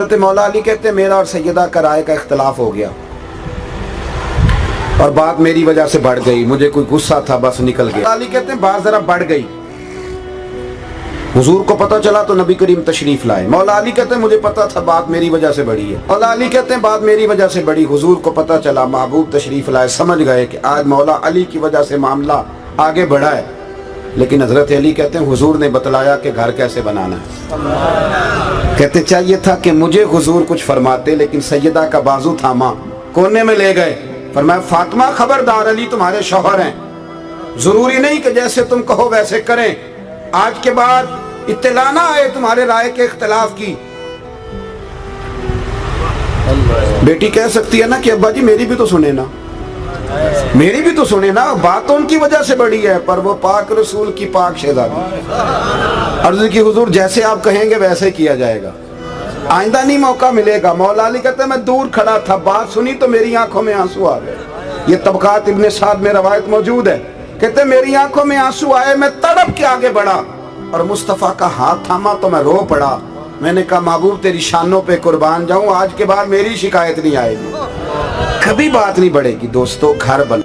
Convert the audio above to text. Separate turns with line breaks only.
मौला अली कहते हैं मेरा और सैयदा का राय का इख्तलाफ हो गया और बात मेरी वजह से बढ़ गई, मुझे कोई गुस्सा था बस निकल गया। अली कहते हैं बात जरा बढ़ गई, हुजूर को पता चला तो नबी करीम तशरीफ लाए। मौला अली कहते हैं मुझे पता था बात मेरी वजह से बढ़ी है। मौला अली कहते हैं बात मेरी वजह से बढ़ी, हुजूर को पता चला, महबूब तशरीफ लाए, समझ गए कि आज मौला अली की वजह से मामला आगे बढ़ा है। लेकिन हजरत अली कहते हैं हुजूर ने बतलाया कि घर कैसे बनाना है। कहते चाहिए था कि मुझे हुजूर कुछ फरमाते, लेकिन सैयदा का बाजू थामा, कोने में ले गए। फरमाया फातिमा खबरदार, अली तुम्हारे शौहर हैं, जरूरी नहीं कि जैसे तुम कहो वैसे करें, आज के बाद इत्तला ना आए तुम्हारे राय के इख्तिलाफ की। बेटी कह सकती है ना कि अब्बा जी मेरी भी तो सुने ना, मेरी भी तो सुने ना, बात तो उनकी वजह से बड़ी है, पर वो पाक रसूल की पाक शहजादी। अर्ज़ की हुजूर जैसे आप कहेंगे वैसे किया जाएगा, आइंदा नहीं मौका मिलेगा। मौला अली कहते मैं दूर खड़ा था, बात सुनी तो मेरी आंखों में आंसू आ गए। ये तबकात इब्ने साद में रवायत मौजूद है। कहते मेरी आंखों में आंसू आए, मैं तड़प के आगे बढ़ा और मुस्तफ़ा का हाथ थामा तो मैं रो पड़ा। मैंने कहा महबूब तेरी शानों पे कुर्बान जाऊं, आज के बाद मेरी शिकायत नहीं आएगी, कभी बात नहीं बढ़ेगी। दोस्तों घर बन